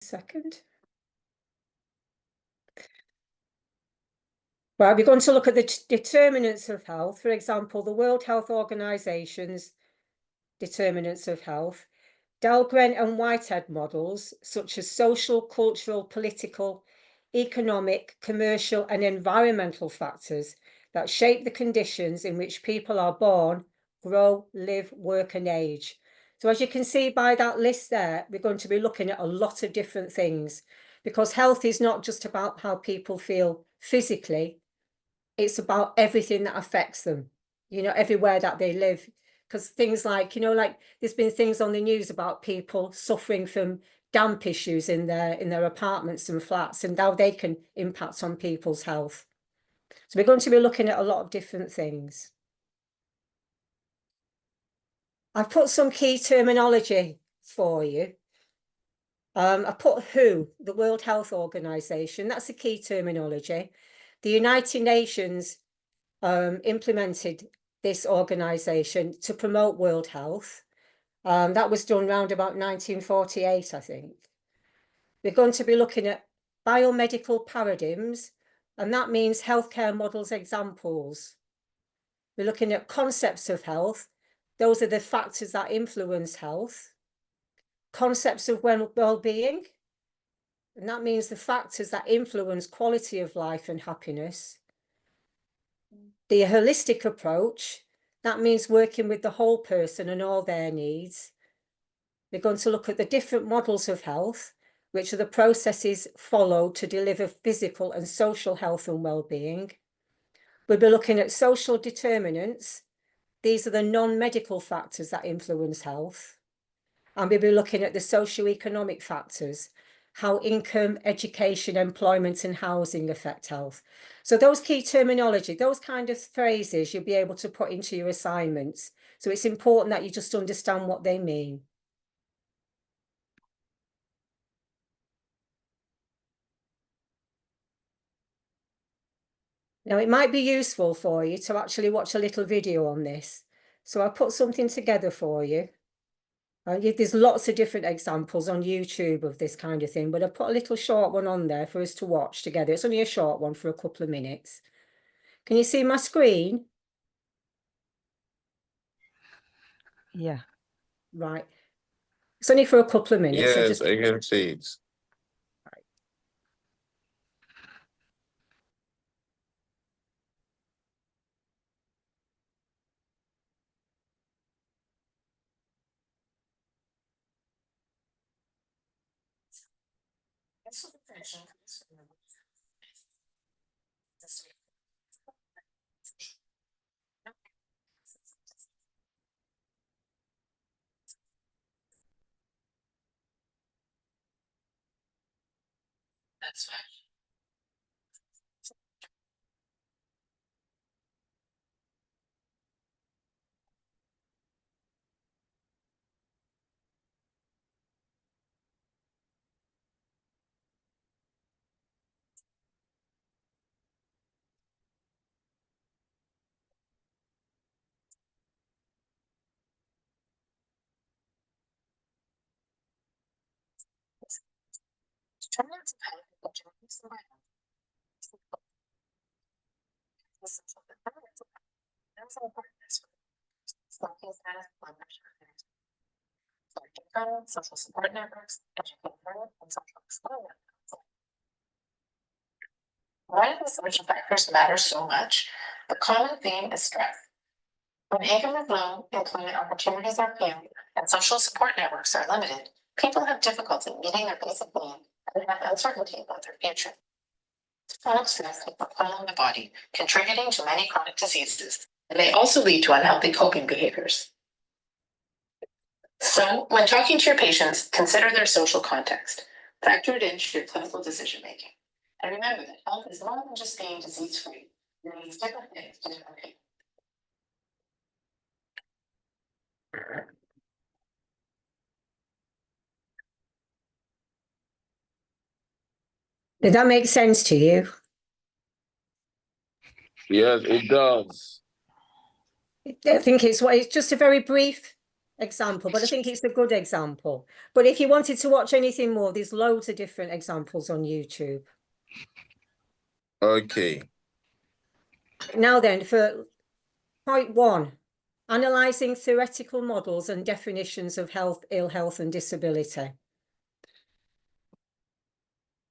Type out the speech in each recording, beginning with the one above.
Second. Well, we're going to look at the determinants of health. For example, the World Health Organization's determinants of health, Dahlgren and Whitehead models, such as social, cultural, political, economic, commercial, and environmental factors that shape the conditions in which people are born, grow, live, work, and age. So as you can see by that list there, we're going to be looking at a lot of different things, because health is not just about how people feel physically, it's about everything that affects them, you know, everywhere that they live. Because things like, you know, like there's been things on the news about people suffering from damp issues in their apartments and flats, and how they can impact on people's health. So we're going to be looking at a lot of different things. I've put some key terminology for you. I put WHO, the World Health Organization, that's a key terminology. The United Nations implemented this organization to promote world health. That was done around about 1948, I think. We're going to be looking at biomedical paradigms, and that means healthcare models examples. We're looking at concepts of health. Those are the factors that influence health. Concepts of well-being, and that means the factors that influence quality of life and happiness. The holistic approach, that means working with the whole person and all their needs. We're going to look at the different models of health, which are the processes followed to deliver physical and social health and well-being. We'll be looking at social determinants. These are the non-medical factors that influence health. And we'll be looking at the socio-economic factors, how income, education, employment, and housing affect health. So those key terminology, those kind of phrases you'll be able to put into your assignments. So it's important that you just understand what they mean. Now, it might be useful for you to actually watch a little video on this. So I put something together for you. There's lots of different examples on YouTube of this kind of thing, but I put a little short one on there for us to watch together. It's only a short one for a couple of minutes. Can you see my screen? Yeah. Right. It's only for a couple of minutes. Yes, I can see it. That's fine. Social support networks, education, and social experiment. Why do the social factors matter so much? The common theme is stress. When income is low, employment opportunities are few, and social support networks are limited, people have difficulty meeting their basic needs and have uncertainty about their future. Chronic stress can pile on the body, contributing to many chronic diseases, and may also lead to unhealthy coping behaviors. So, when talking to your patients, consider their social context. Factor it into your clinical decision making. And remember that health is more than just being disease-free. It means different things to different people. Did that make sense to you? Yes, it does. I think it's just a very brief example, but I think it's a good example. But if you wanted to watch anything more, there's loads of different examples on YouTube. Okay. Now then, for point 1, analysing theoretical models and definitions of health, ill health and disability.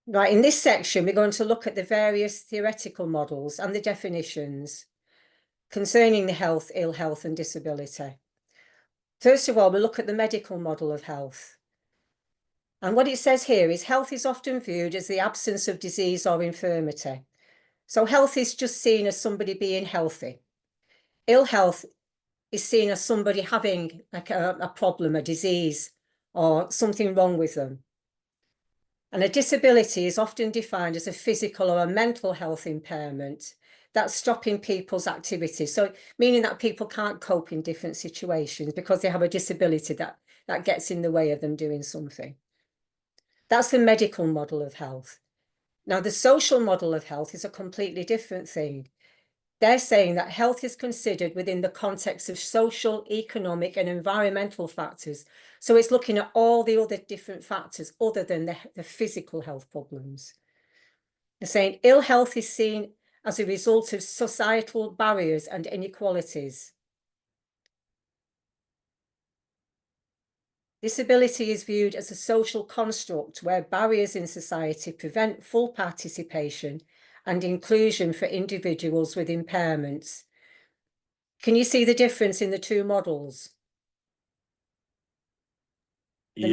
Right, in this section, we're going to look at the various theoretical models and the definitions concerning the health, ill health and disability. First of all, we'll look at the medical model of health. And what it says here is health is often viewed as the absence of disease or infirmity. So health is just seen as somebody being healthy. Ill health is seen as somebody having like a problem, a disease, or something wrong with them. And a disability is often defined as a physical or a mental health impairment that's stopping people's activities. So meaning that people can't cope in different situations because they have a disability that gets in the way of them doing something. That's the medical model of health. Now, the social model of health is a completely different thing. They're saying that health is considered within the context of social, economic, and environmental factors. So it's looking at all the other different factors other than the physical health problems. They're saying ill health is seen as a result of societal barriers and inequalities. Disability is viewed as a social construct where barriers in society prevent full participation and inclusion for individuals with impairments. Can you see the difference in the two models? The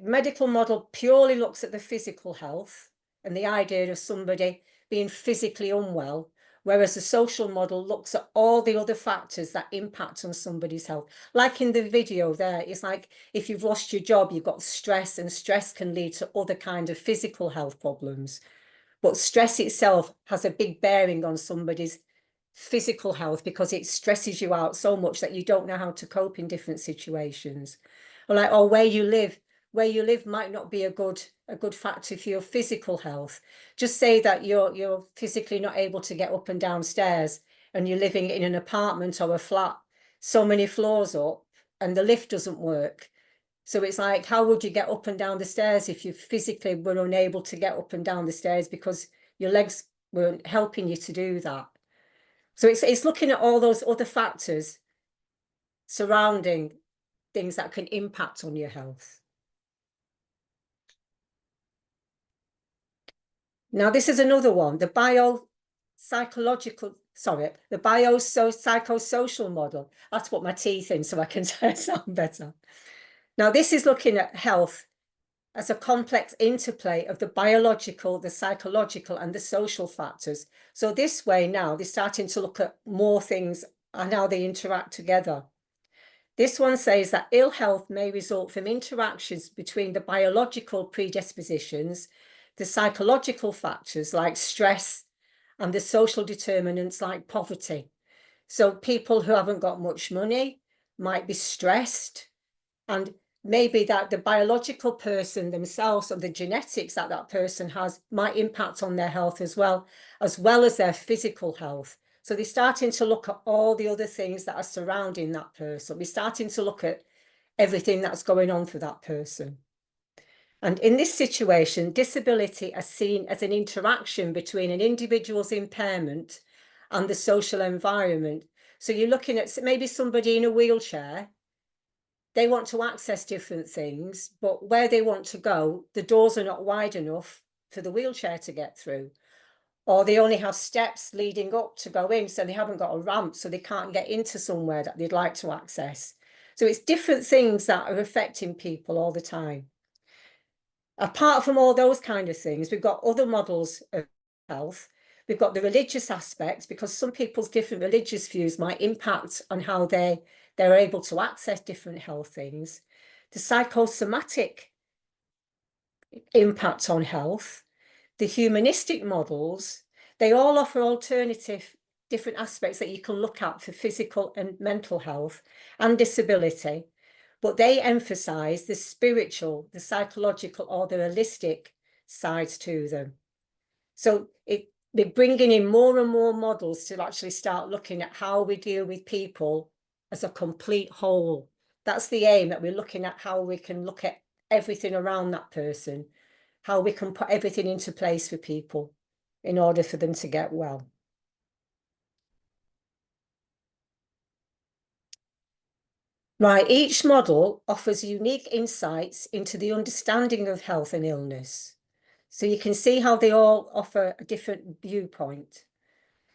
medical model purely looks at the physical health and the idea of somebody being physically unwell, whereas the social model looks at all the other factors that impact on somebody's health. Like in the video there, it's like if you've lost your job, you've got stress, and stress can lead to other kinds of physical health problems. But stress itself has a big bearing on somebody's physical health because it stresses you out so much that you don't know how to cope in different situations. Or where you live might not be a good factor for your physical health. Just say that you're physically not able to get up and down stairs and you're living in an apartment or a flat so many floors up and the lift doesn't work. So it's like, how would you get up and down the stairs if you physically were unable to get up and down the stairs because your legs weren't helping you to do that? So it's looking at all those other factors surrounding things that can impact on your health. Now, this is another one, the biopsychosocial model. That's put my teeth in so I can sound better. Now, this is looking at health as a complex interplay of the biological, the psychological, and the social factors. So this way now, they're starting to look at more things and how they interact together. This one says that ill health may result from interactions between the biological predispositions, the psychological factors like stress, and the social determinants like poverty. So people who haven't got much money might be stressed, and maybe that the biological person themselves or the genetics that that person has might impact on their health as well as their physical health. So they're starting to look at all the other things that are surrounding that person. We're starting to look at everything that's going on for that person. And in this situation, disability is seen as an interaction between an individual's impairment and the social environment. So you're looking at maybe somebody in a wheelchair. They want to access different things, but where they want to go, the doors are not wide enough for the wheelchair to get through. Or they only have steps leading up to go in, so they haven't got a ramp, so they can't get into somewhere that they'd like to access. So it's different things that are affecting people all the time. Apart from all those kind of things, we've got other models of health. We've got the religious aspect, because some people's different religious views might impact on how they're able to access different health things. The psychosomatic impact on health, the humanistic models, they all offer alternative different aspects that you can look at for physical and mental health and disability, but they emphasize the spiritual, the psychological, or the holistic sides to them. So they're bringing in more and more models to actually start looking at how we deal with people as a complete whole. That's the aim, that we're looking at how we can look at everything around that person, how we can put everything into place for people in order for them to get well. Right, each model offers unique insights into the understanding of health and illness. So you can see how they all offer a different viewpoint.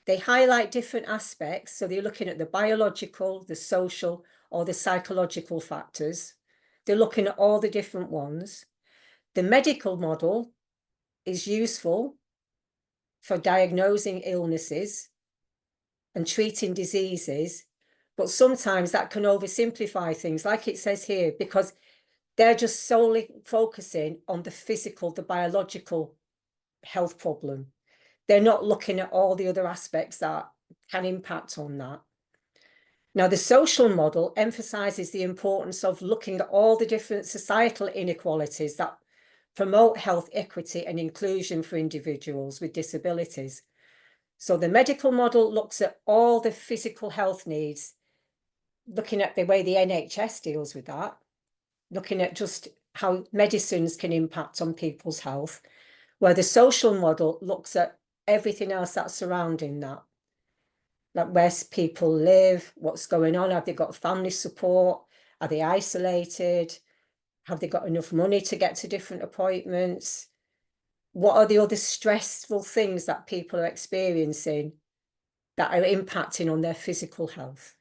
They highlight different aspects. So they're looking at the biological, the social, or the psychological factors. They're looking at all the different ones. The medical model is useful for diagnosing illnesses and treating diseases, but sometimes that can oversimplify things, like it says here, because they're just solely focusing on the physical, the biological health problem. They're not looking at all the other aspects that can impact on that. Now, the social model emphasizes the importance of looking at all the different societal inequalities that promote health equity and inclusion for individuals with disabilities. So the medical model looks at all the physical health needs, looking at the way the NHS deals with that, looking at just how medicines can impact on people's health, where the social model looks at everything else that's surrounding that, like where people live, what's going on, have they got family support, are they isolated, have they got enough money to get to different appointments, what are the other stressful things that people are experiencing that are impacting on their physical health.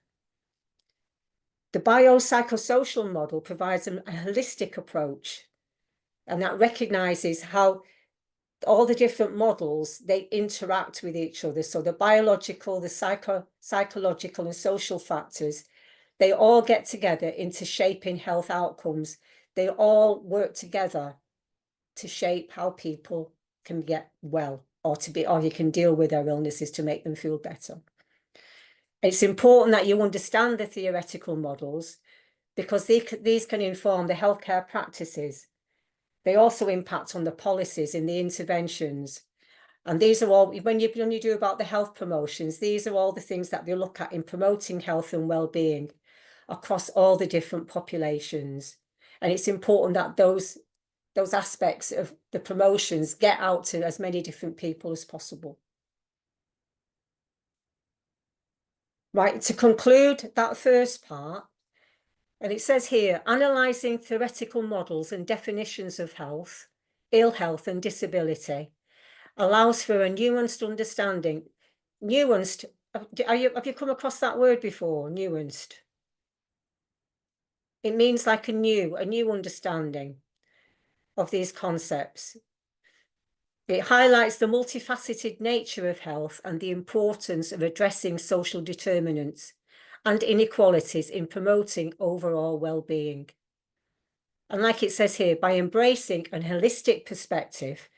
The biopsychosocial model provides a holistic approach, and that recognizes how all the different models, they interact with each other. So the biological, the psychological and social factors, they all get together into shaping health outcomes. They all work together to shape how people can get well, or you can deal with their illnesses to make them feel better. It's important that you understand the theoretical models, because these can inform the healthcare practices. They also impact on the policies and the interventions. And these are all, when you do about the health promotions, these are all the things that they look at in promoting health and well-being across all the different populations. And it's important that those aspects of the promotions get out to as many different people as possible. Right, to conclude that first part, and it says here, analysing theoretical models and definitions of health, ill health and disability allows for a nuanced understanding. Nuanced, have you come across that word before, nuanced? It means like a new understanding of these concepts. It highlights the multifaceted nature of health and the importance of addressing social determinants and inequalities in promoting overall well-being. And like it says here, by embracing a holistic perspective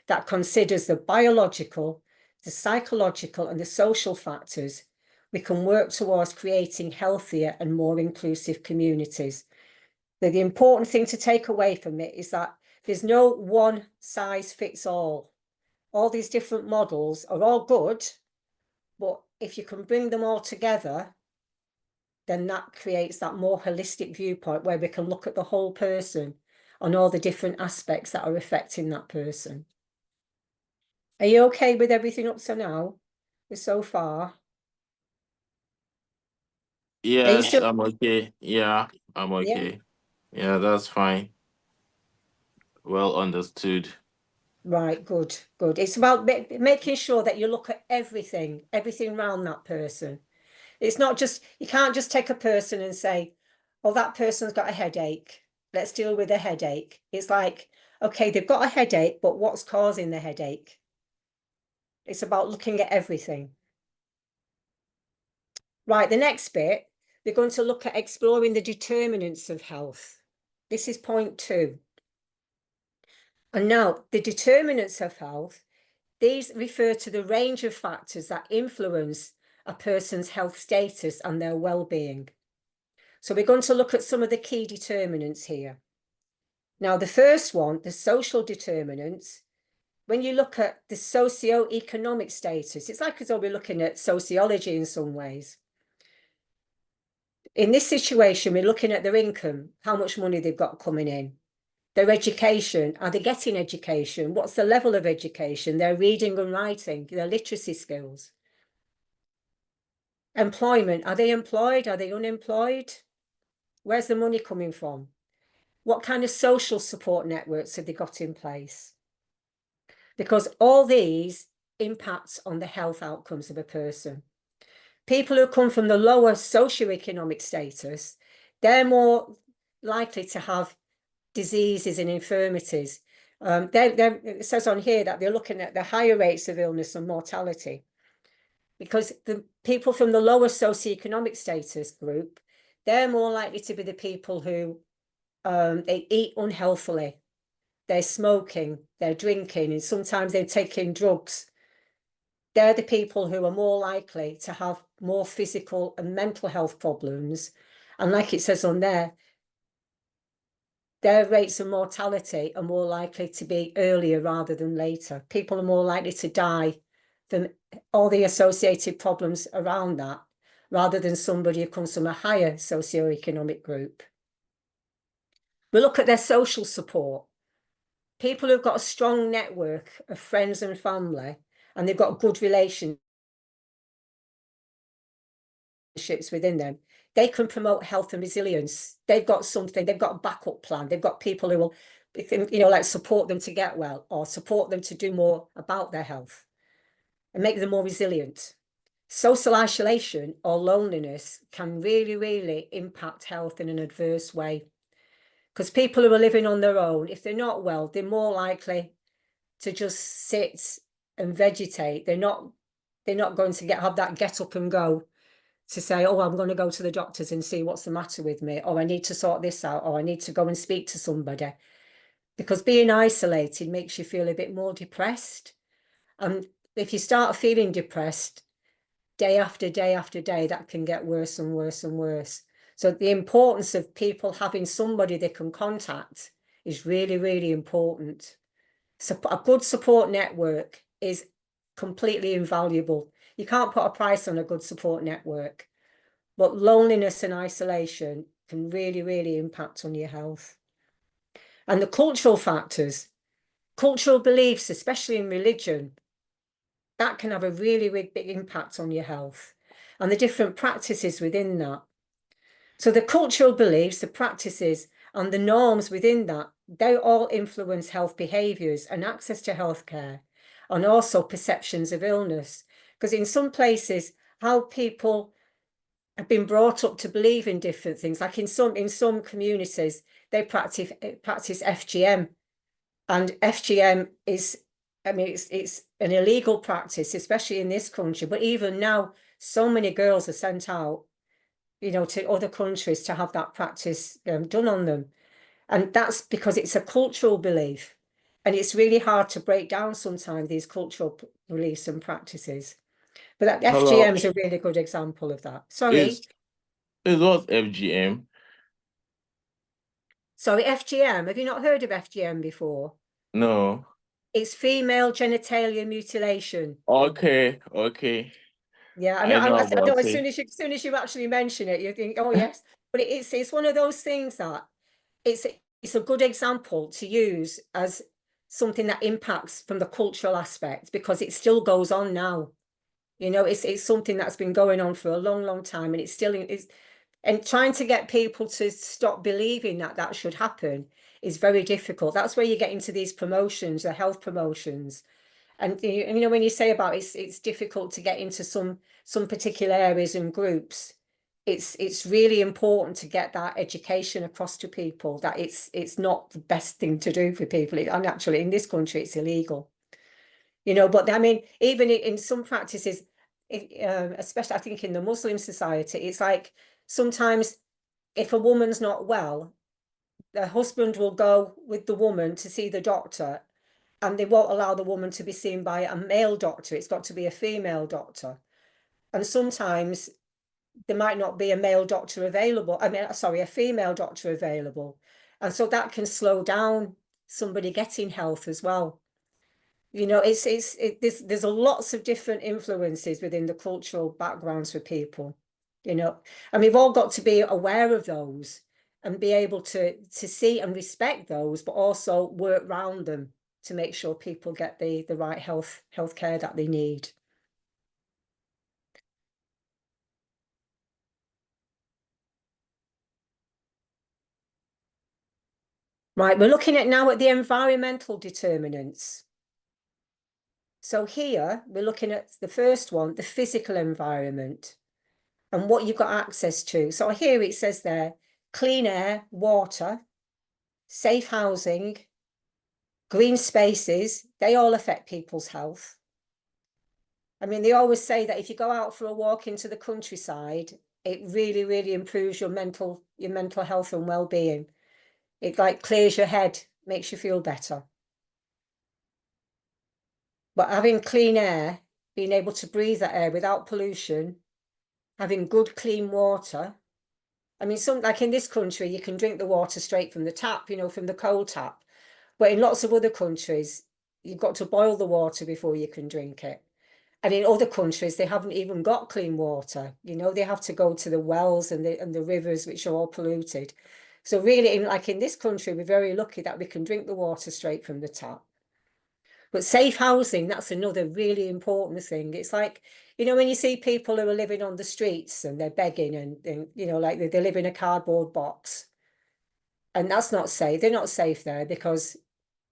that considers the biological, the psychological and the social factors, we can work towards creating healthier and more inclusive communities. The important thing to take away from it is that there's no one size fits all. All these different models are all good, but if you can bring them all together, then that creates that more holistic viewpoint where we can look at the whole person on all the different aspects that are affecting that person. Are you okay with everything up to now, so far? Yes, I'm okay. Yeah, I'm okay. Yeah, that's fine. Well understood. Right, good. It's about making sure that you look at everything around that person. It's not just, you can't just take a person and say, oh, that person's got a headache, let's deal with the headache. It's like, okay, they've got a headache, but what's causing the headache? It's about looking at everything. Right, the next bit, we're going to look at exploring the determinants of health. This is point 2. And now, the determinants of health, these refer to the range of factors that influence a person's health status and their well-being. So we're going to look at some of the key determinants here. Now, the first one, the social determinants, when you look at the socio-economic status, it's like as though we're looking at sociology in some ways. in this situation, we're looking at their income, how much money they've got coming in. Their education, are they getting education? What's the level of education? Their reading and writing, their literacy skills. Employment, are they employed? Are they unemployed? Where's the money coming from? What kind of social support networks have they got in place? Because all these impact on the health outcomes of a person. People who come from the lower socioeconomic status, they're more likely to have diseases and infirmities. It says on here that they're looking at the higher rates of illness and mortality, because the people from the lower socioeconomic status group, they're more likely to be the people who they eat unhealthily, they're smoking, they're drinking, and sometimes they're taking drugs. They're the people who are more likely to have more physical and mental health problems. And like it says on there, their rates of mortality are more likely to be earlier rather than later. People are more likely to die from all the associated problems around that, rather than somebody who comes from a higher socioeconomic group. We look at their social support. People who've got a strong network of friends and family, and they've got good relationships within them, they can promote health and resilience. They've got something, they've got a backup plan. They've got people who will, like support them to get well, or support them to do more about their health and make them more resilient. Social isolation or loneliness can really, really impact health in an adverse way. Because people who are living on their own, if they're not well, they're more likely to just sit and vegetate. They're not going to have that get up and go to say, oh, I'm going to go to the doctors and see what's the matter with me, or I need to sort this out, or I need to go and speak to somebody. Because being isolated makes you feel a bit more depressed. And if you start feeling depressed day after day after day, that can get worse and worse and worse. So the importance of people having somebody they can contact is really, really important. So a good support network is completely invaluable. You can't put a price on a good support network, but loneliness and isolation can really, really impact on your health. And the cultural factors, cultural beliefs, especially in religion, that can have a really, really big impact on your health, and the different practices within that. So the cultural beliefs, the practices, and the norms within that, they all influence health behaviours and access to healthcare, and also perceptions of illness. Because in some places, how people have been brought up to believe in different things, like in some communities, they practice FGM, and FGM is, it's an illegal practice, especially in this country. But even now, so many girls are sent out, to other countries to have that practice done on them. And that's because it's a cultural belief. And it's really hard to break down sometimes these cultural beliefs and practices. But that FGM is a really good example of that. Sorry. Is what FGM? Sorry, FGM. Have you not heard of FGM before? No. It's female genitalia mutilation. Okay. Yeah, I know I know. about As it. soon as you actually mention it, you think, oh yes. But it's one of those things that it's a good example to use as something that impacts from the cultural aspect, because it still goes on now. It's something that's been going on for a long, long time, and it's still is. And trying to get people to stop believing that should happen is very difficult. That's where you get into these promotions, the health promotions. And when you say about it's difficult to get into some particular areas and groups, it's really important to get that education across to people that it's not the best thing to do for people. And actually, in this country, it's illegal. But I mean, even in some practices, especially I think in the Muslim society, it's like sometimes if a woman's not well, the husband will go with the woman to see the doctor, and they won't allow the woman to be seen by a male doctor. It's got to be a female doctor. And sometimes there might not be a male doctor available. A female doctor available. And so that can slow down somebody getting health as well. There's lots of different influences within the cultural backgrounds for people. you know, and we've all got to be aware of those and be able to see and respect those, but also work around them to make sure people get the right health care that they need. Right, we're looking at now at the environmental determinants. So here we're looking at the first one, the physical environment, and what you've got access to. So here it says there, clean air, water, safe housing, green spaces, they all affect people's health. I mean, they always say that if you go out for a walk into the countryside, it really, really improves your mental health and well-being. It like clears your head, makes you feel better. But having clean air, being able to breathe that air without pollution, having good clean water. I mean, like in this country, you can drink the water straight from the tap, you know, from the cold tap. But in lots of other countries, you've got to boil the water before you can drink it. And in other countries, they haven't even got clean water. You know, they have to go to the wells and the rivers, which are all polluted. So really, like in this country, we're very lucky that we can drink the water straight from the tap. But safe housing, that's another really important thing. It's like, you know, when you see people who are living on the streets and they're begging and you know, like they live in a cardboard box. And that's not safe. They're not safe there because,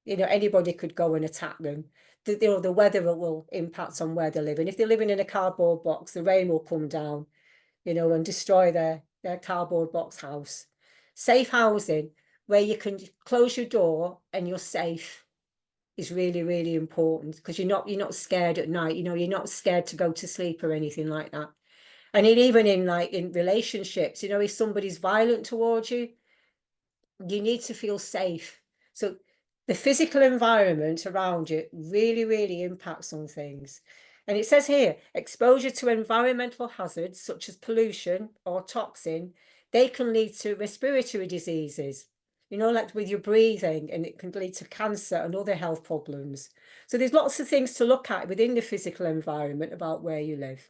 you know, anybody could go and attack them. The weather will impact on where they're living. If they're living in a cardboard box, the rain will come down, you know, and destroy their cardboard box house. Safe housing, where you can close your door and you're safe, is really, really important because you're not scared at night. You know, you're not scared to go to sleep or anything like that. And even in relationships, you know, if somebody's violent towards you, you need to feel safe. So the physical environment around you really, really impacts on things. And it says here, exposure to environmental hazards such as pollution or toxin, they can lead to respiratory diseases, you know, like with your breathing, and it can lead to cancer and other health problems. So there's lots of things to look at within the physical environment about where you live.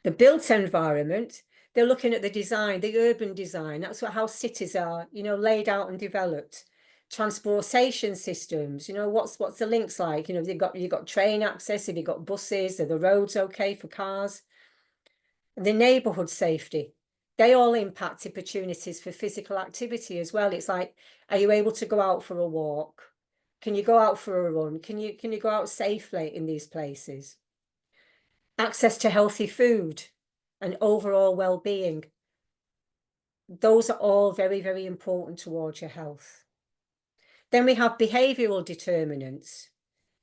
The built environment, they're looking at the design, the urban design. That's how cities are, you know, laid out and developed. Transportation systems, you know, what's the links like? You know, you've got train access, have you got buses, are the roads okay for cars? And the neighborhood safety, they all impact opportunities for physical activity as well. It's like, are you able to go out for a walk? Can you go out for a run? Can you go out safely in these places? Access to healthy food and overall well-being. Those are all very, very important towards your health. Then we have behavioural determinants,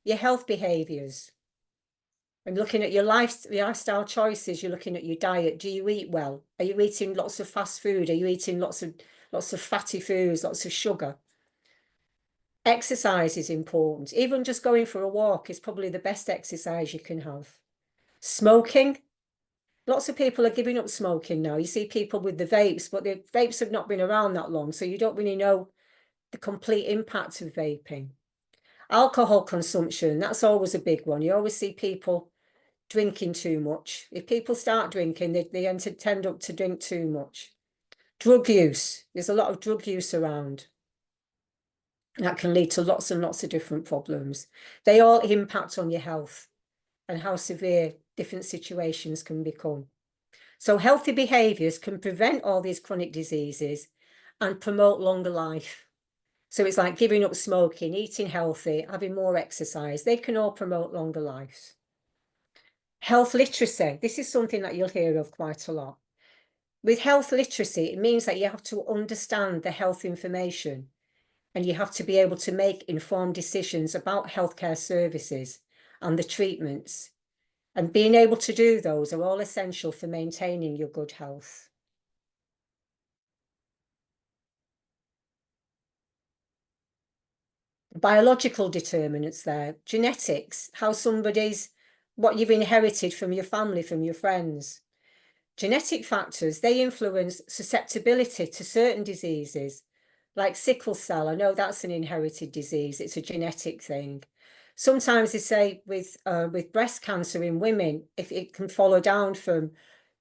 your health behaviours. I'm looking at your lifestyle choices. You're looking at your diet. Do you eat well? Are you eating lots of fast food? Are you eating lots of fatty foods, lots of sugar? Exercise is important. Even just going for a walk is probably the best exercise you can have. Smoking. Lots of people are giving up smoking now. You see people with the vapes, but the vapes have not been around that long, so you don't really know the complete impact of vaping. Alcohol consumption, that's always a big one. You always see people drinking too much. If people start drinking, they tend up to drink too much. Drug use, there's a lot of drug use around. That can lead to lots and lots of different problems. They all impact on your health and how severe different situations can become. So healthy behaviours can prevent all these chronic diseases and promote longer life. So it's like giving up smoking, eating healthy, having more exercise. They can all promote longer lives. Health literacy. This is something that you'll hear of quite a lot. With health literacy, it means that you have to understand the health information and you have to be able to make informed decisions about healthcare services and the treatments. And being able to do those are all essential for maintaining your good health. Biological determinants there, genetics, what you've inherited from your family, from your friends. Genetic factors, they influence susceptibility to certain diseases, like sickle cell. I know that's an inherited disease. It's a genetic thing. Sometimes they say with breast cancer in women, if it can follow down from,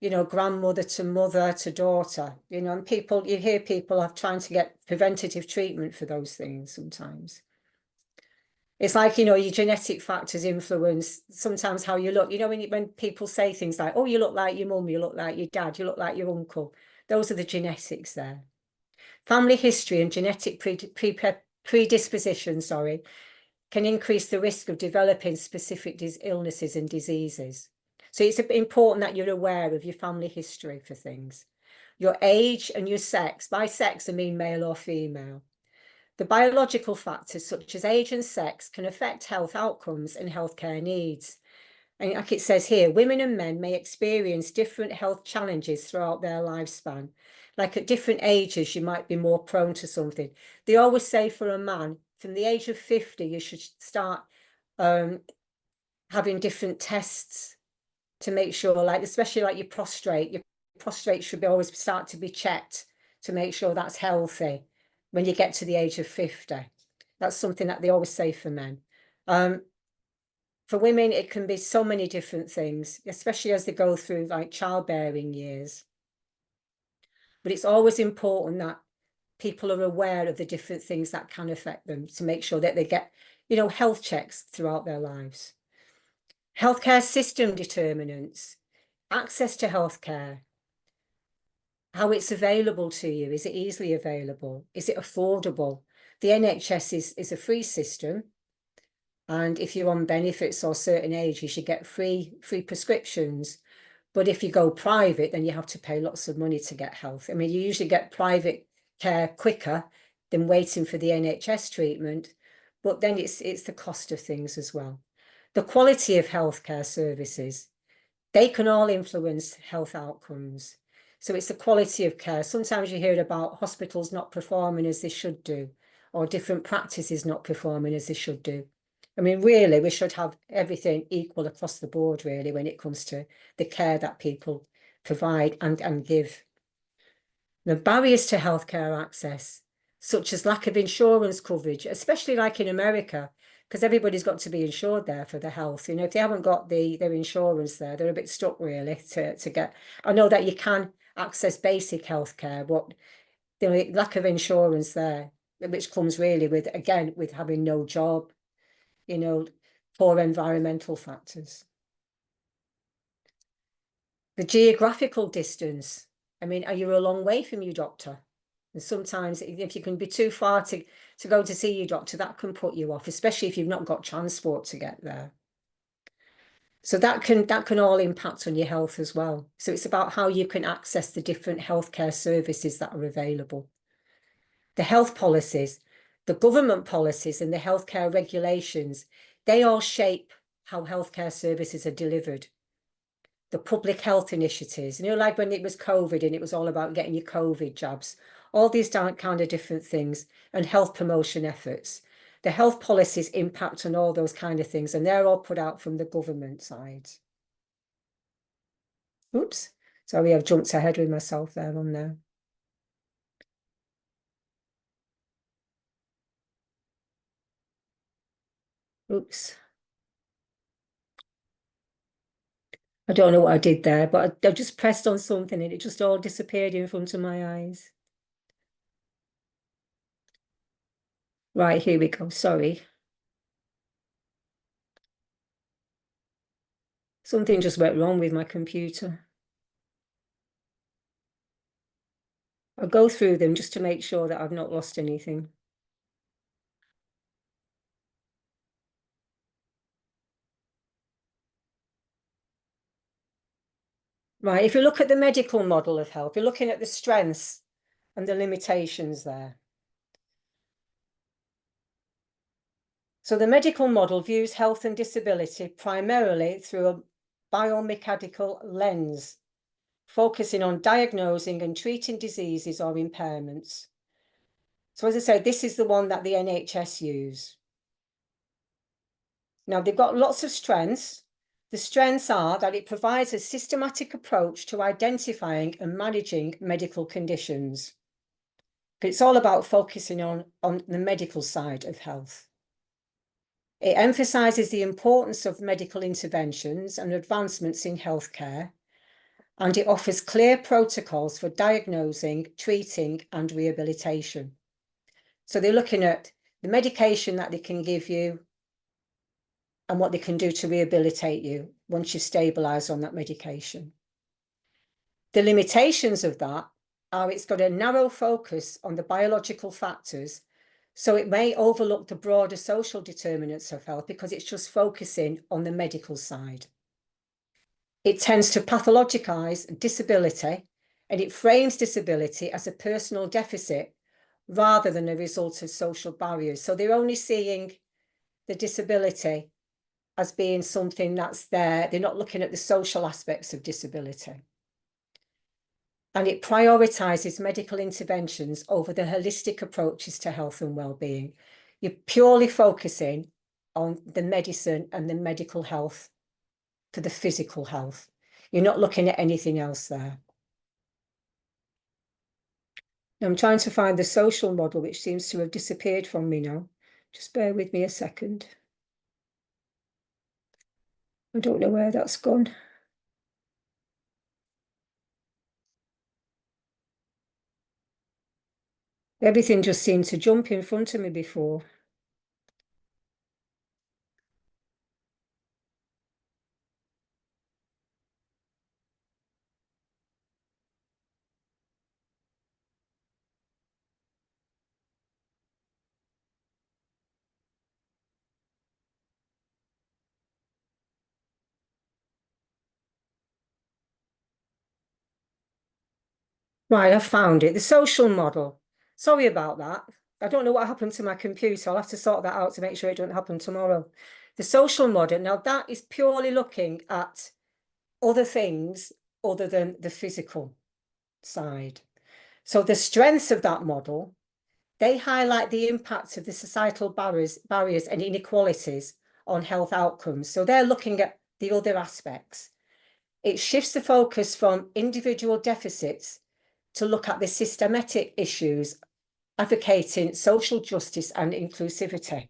you know, grandmother to mother to daughter, you know, and people, you hear people are trying to get preventative treatment for those things sometimes. It's like, you know, your genetic factors influence sometimes how you look. You know, when people say things like, oh, you look like your mum, you look like your dad, you look like your uncle. Those are the genetics there. Family history and genetic predisposition, can increase the risk of developing specific illnesses and diseases. So it's important that you're aware of your family history for things. Your age and your sex. By sex, I mean male or female. The biological factors such as age and sex can affect health outcomes and healthcare needs. And like it says here, women and men may experience different health challenges throughout their lifespan. Like at different ages, you might be more prone to something. They always say for a man, from the age of 50, you should start having different tests to make sure, like, especially like your prostate should be always start to be checked to make sure that's healthy when you get to the age of 50. That's something that they always say for men. For women, it can be so many different things, especially as they go through like childbearing years. But it's always important that people are aware of the different things that can affect them to make sure that they get, you know, health checks throughout their lives. Healthcare system determinants, access to healthcare, how it's available to you. Is it easily available? Is it affordable? The NHS is a free system. And if you're on benefits or certain ages, you get free prescriptions. But if you go private, then you have to pay lots of money to get health. I mean, you usually get private care quicker than waiting for the NHS treatment, but then it's the cost of things as well. The quality of healthcare services, they can all influence health outcomes. So it's the quality of care. Sometimes you hear about hospitals not performing as they should do, or different practices not performing as they should do. I mean, really, we should have everything equal across the board, really, when it comes to the care that people provide and give. The barriers to healthcare access, such as lack of insurance coverage, especially like in America, because everybody's got to be insured there for their health. You know, if they haven't got their insurance there, they're a bit stuck, really, to get. I know that you can access basic healthcare, but the lack of insurance there, which comes really with, again, with having no job, you know, poor environmental factors. The geographical distance. I mean, are you a long way from your doctor? And sometimes if you can be too far to go to see your doctor, that can put you off, especially if you've not got transport to get there. So that can all impact on your health as well. So it's about how you can access the different healthcare services that are available. The health policies, the government policies and the healthcare regulations, they all shape how healthcare services are delivered. The public health initiatives, you know, like when it was COVID and it was all about getting your COVID jabs, all these kind of different things, and health promotion efforts. The health policies impact on all those kind of things, and they're all put out from the government side. Oops, sorry, I've jumped ahead with myself there on there. Oops. I don't know what I did there, but I just pressed on something and it just all disappeared in front of my eyes. Right, here we go, sorry. Something just went wrong with my computer. I'll go through them just to make sure that I've not lost anything. Right, if you look at the medical model of health, you're looking at the strengths and the limitations there. So the medical model views health and disability primarily through a biomechanical lens, focusing on diagnosing and treating diseases or impairments. So as I say, this is the one that the NHS use. Now, they've got lots of strengths. The strengths are that it provides a systematic approach to identifying and managing medical conditions. But it's all about focusing on the medical side of health. It emphasises the importance of medical interventions and advancements in healthcare, and it offers clear protocols for diagnosing, treating, and rehabilitation. So they're looking at the medication that they can give you and what they can do to rehabilitate you once you've stabilised on that medication. The limitations of that are it's got a narrow focus on the biological factors, so it may overlook the broader social determinants of health because it's just focusing on the medical side. It tends to pathologise disability, and it frames disability as a personal deficit rather than a result of social barriers. So they're only seeing the disability as being something that's there. They're not looking at the social aspects of disability. And it prioritises medical interventions over the holistic approaches to health and well-being. You're purely focusing on the medicine and the medical health for the physical health. You're not looking at anything else there. Now I'm trying to find the social model, which seems to have disappeared from me now. Just bear with me a second. I don't know where that's gone. Everything just seemed to jump in front of me before. Right, I found it. The social model. Sorry about that. I don't know what happened to my computer. I'll have to sort that out to make sure it doesn't happen tomorrow. The social model, now that is purely looking at other things other than the physical side. So the strengths of that model, they highlight the impact of the societal barriers and inequalities on health outcomes. So they're looking at the other aspects. It shifts the focus from individual deficits to look at the systematic issues, advocating social justice and inclusivity.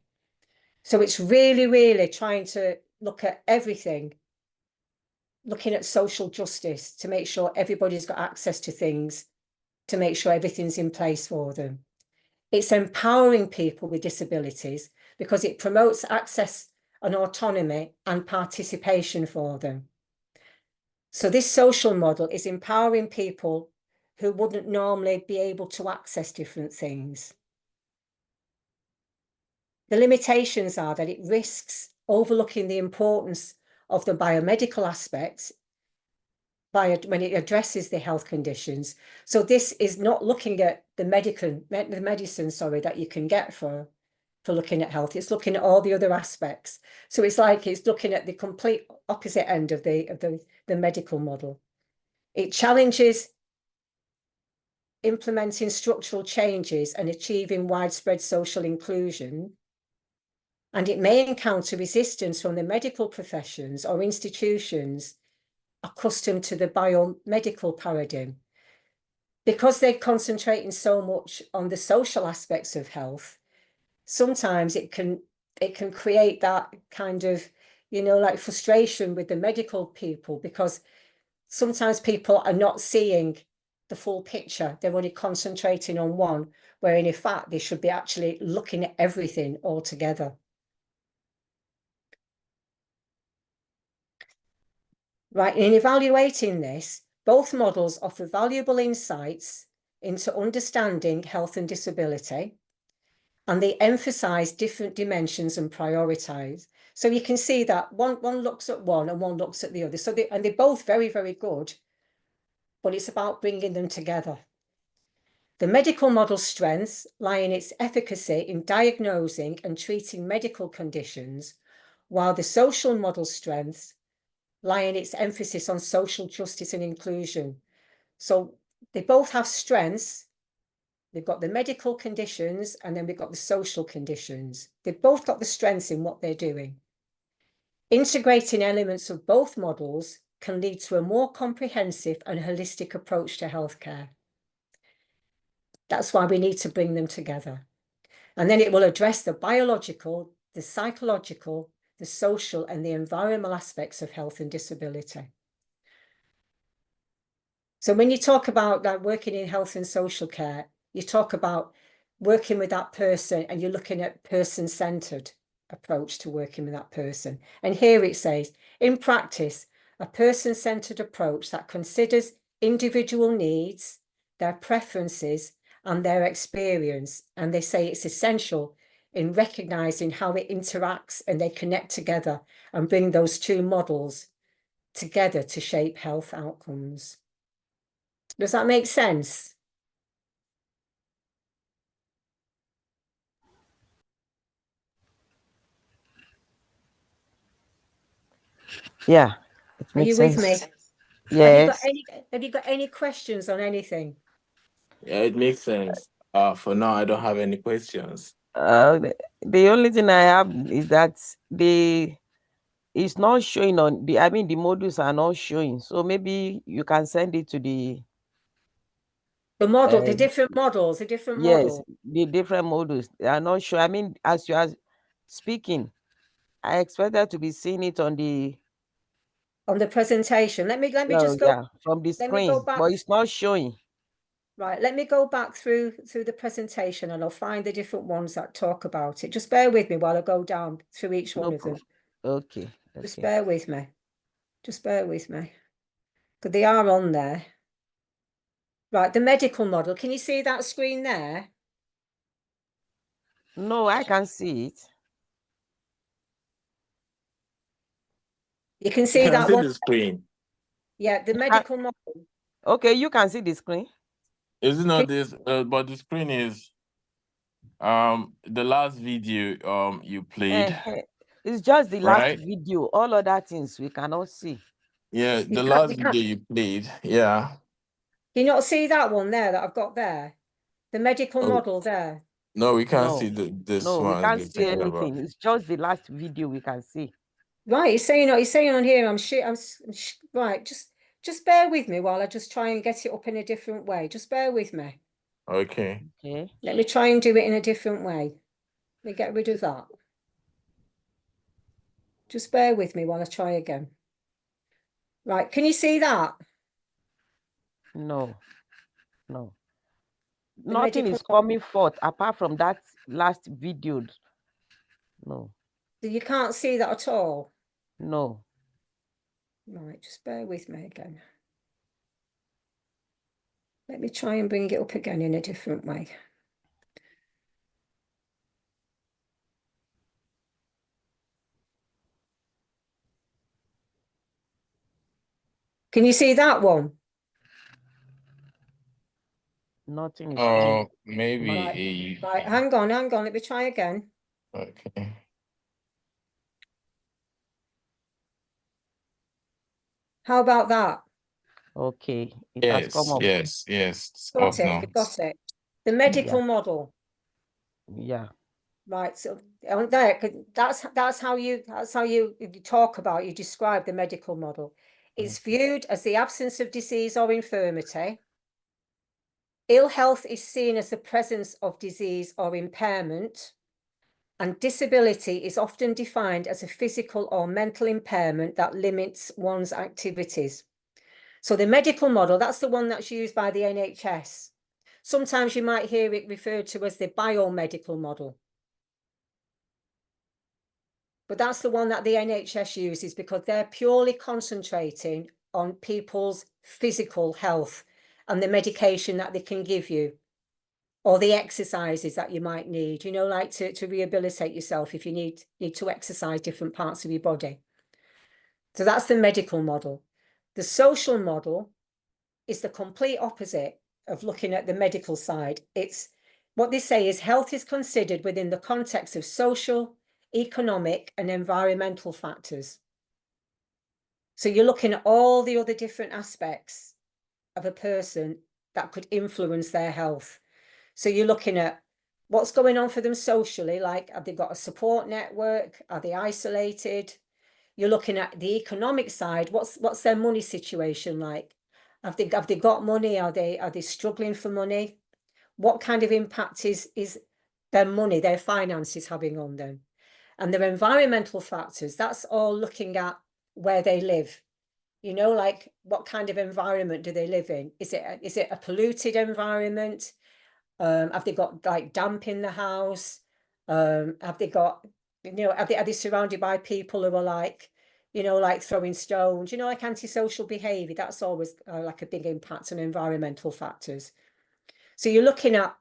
So it's really, really trying to look at everything, looking at social justice to make sure everybody's got access to things, to make sure everything's in place for them. It's empowering people with disabilities because it promotes access and autonomy and participation for them. So this social model is empowering people who wouldn't normally be able to access different things. The limitations are that it risks overlooking the importance of the biomedical aspects when it addresses the health conditions. So this is not looking at the medicine that you can get for looking at health. It's looking at all the other aspects. So it's like it's looking at the complete opposite end of the medical model. It challenges implementing structural changes and achieving widespread social inclusion. And it may encounter resistance from the medical professions or institutions accustomed to the biomedical paradigm. Because they're concentrating so much on the social aspects of health, sometimes it can create that kind of, like frustration with the medical people, because sometimes people are not seeing the full picture. They're only concentrating on one, where in fact they should be actually looking at everything all together. Right, in evaluating this, both models offer valuable insights into understanding health and disability, and they emphasize different dimensions and prioritize. So you can see that one looks at one and one looks at the other. So they're both very, very good, but it's about bringing them together. The medical model's strengths lie in its efficacy in diagnosing and treating medical conditions, while the social model's strengths lie in its emphasis on social justice and inclusion. So they both have strengths. They've got the medical conditions, and then we've got the social conditions. They've both got the strengths in what they're doing. Integrating elements of both models can lead to a more comprehensive and holistic approach to healthcare. That's why we need to bring them together. And then it will address the biological, the psychological, the social, and the environmental aspects of health and disability. So when you talk about like working in health and social care, you talk about working with that person and you're looking at person-centered approach to working with that person. And here it says, in practice, a person-centered approach that considers individual needs, their preferences, and their experience. And they say it's essential in recognizing how it interacts and they connect together and bring those two models together to shape health outcomes. Does that make sense? Yeah, it Are you makes with sense. me? Yes. Have you got any questions on anything? Yeah, it makes sense. For now, I don't have any questions. The only thing I have is that it's not showing on the, I mean, the modules are not showing. So maybe you can send it to the, The model, the different models, the different yes, model the different modules. They are not sure. I mean, as you are speaking, I expected to be seeing it on the, on the presentation. Let me well, just go. yeah, from the Let me go screen, back. but it's not showing. Right, let me go back through the presentation and I'll find the different ones that talk about it. Just bear with me while I go down through each one No of them. Okay. Just Okay. bear with me. Just bear with me. Because they are on there. Right, the medical model. Can you see that screen there? No, I can see it. You can You see can that see one. the screen. Yeah, the medical model. Okay, you can see the screen. Is it not this? But the screen is the last video you played, It's just the last right? video. All other things we cannot see. Yeah, You the can't- last you can't- video you played. Yeah. Can you not see that one there that I've got there? The medical Oh, model there. no, we can't No, see this no, we one can't you're see talking about. anything. It's just the last video we can see. Right, he's saying on here, right, just bear with me while I just try and get it up in a different way. Just bear with me. Okay. Okay. Let me try and do it in a different way. Let me get rid of that. Just bear with me while I try again. Right, can you see that? No, no. The Nothing medical, is coming forth apart from that last video. No, you can't see that at all. no. Right, just bear with me again. Let me try and bring it up again in a different way. Nothing you see that one? Nothing is coming. Maybe Right, hang on, let me try again. Okay. How about that? Okay, it has come up. Yes. It's Got up it, now. you got it. The medical model. Yeah. Right, so on there, that's how you talk about, you describe the medical model. It's viewed as the absence of disease or infirmity. Ill health is seen as the presence of disease or impairment, and disability is often defined as a physical or mental impairment that limits one's activities. So the medical model, that's the one that's used by the NHS. Sometimes you might hear it referred to as the biomedical model. But that's the one that the NHS uses because they're purely concentrating on people's physical health and the medication that they can give you, or the exercises that you might need, like to rehabilitate yourself if you need to exercise different parts of your body. So that's the medical model. The social model is the complete opposite of looking at the medical side. It's what they say is health is considered within the context of social, economic, and environmental factors. So you're looking at all the other different aspects of a person that could influence their health. So you're looking at what's going on for them socially, like have they got a support network? Are they isolated? You're looking at the economic side. What's their money situation like? Have they got money? Are they struggling for money? What kind of impact is their money, their finances having on them? And their environmental factors, that's all looking at where they live. You know, like what kind of environment do they live in? Is it a polluted environment? Have they got like damp in the house? Have they got, you know, are they surrounded by people who are like, you know, like throwing stones, you know, like antisocial behavior? That's always like a big impact on environmental factors. So you're looking at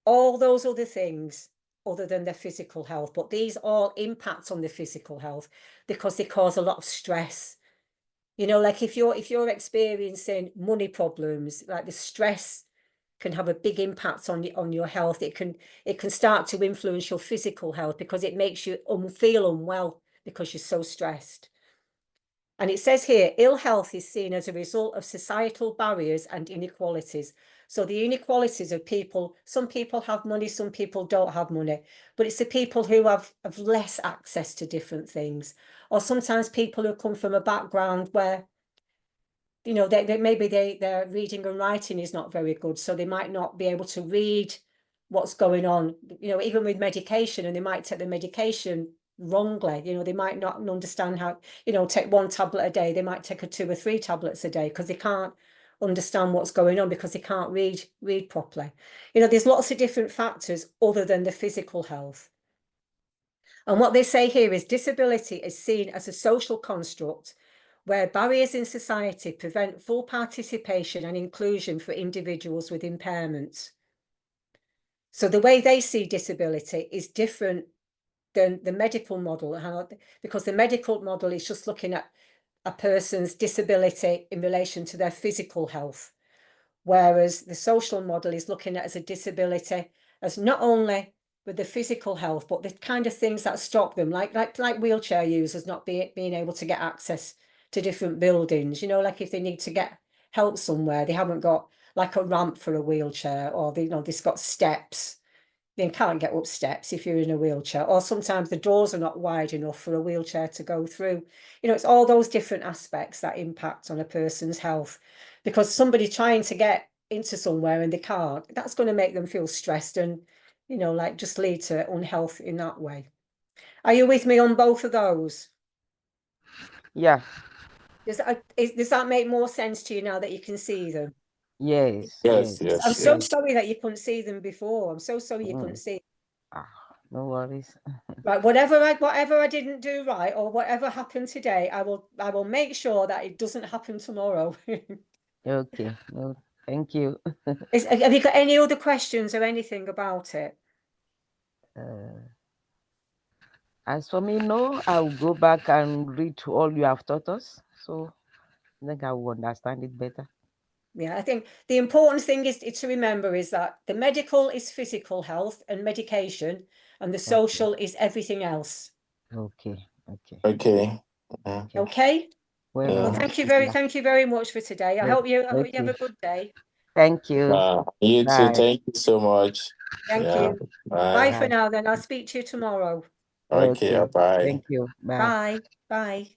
all those other things other than their physical health, but these all impact on the physical health because they cause a lot of stress. You know, like if you're experiencing money problems, like the stress can have a big impact on your health. It can start to influence your physical health because it makes you feel unwell because you're so stressed. And it says here, ill health is seen as a result of societal barriers and inequalities. So the inequalities of people, some people have money, some people don't have money, but it's the people who have less access to different things. Or sometimes people who come from a background where, you know, maybe their reading and writing is not very good, so they might not be able to read what's going on, you know, even with medication, and they might take the medication wrongly. You know, they might not understand how, you know, take one tablet a day, they might take 2 or 3 tablets a day because they can't understand what's going on because they can't read properly. You know, there's lots of different factors other than the physical health. And what they say here is disability is seen as a social construct where barriers in society prevent full participation and inclusion for individuals with impairments. So the way they see disability is different than the medical model, because the medical model is just looking at a person's disability in relation to their physical health, whereas the social model is looking at as a disability as not only with the physical health, but the kind of things that stop them, like wheelchair users not being able to get access to different buildings. You know, like if they need to get help somewhere, they haven't got like a ramp for a wheelchair, or they, you know, they've got steps. They can't get up steps if you're in a wheelchair, or sometimes the doors are not wide enough for a wheelchair to go through. You know, it's all those different aspects that impact on a person's health, because somebody trying to get into somewhere and they can't, that's going to make them feel stressed and, you know, like just lead to unhealth in that way. Are you with me on both of those? Yeah. Does that make more sense to you now that you can see them? Yes. Yes, Yes. I'm yes, so yes. sorry that you couldn't see them before. I'm so sorry you couldn't see. No worries. Right, whatever I didn't do right, or whatever happened today, I will make sure that it doesn't happen tomorrow. Okay. No, thank you. Have you got any other questions or anything about it? As for me, no, I'll go back and read all you have taught us. So I think I will understand it better. Yeah, I think the important thing is to remember is that the medical is physical health and medication, and the social is everything else. Okay. Okay. Okay. Mhm. Okay. Well, Well, thank you very much for today. I hope you have a good day. Thank you. You too. Bye. Thank you so much. Thank Yeah. you. Bye. Bye for now then. I'll speak to you tomorrow. Okay. Okay. Bye. Thank you. Bye. Bye. Bye.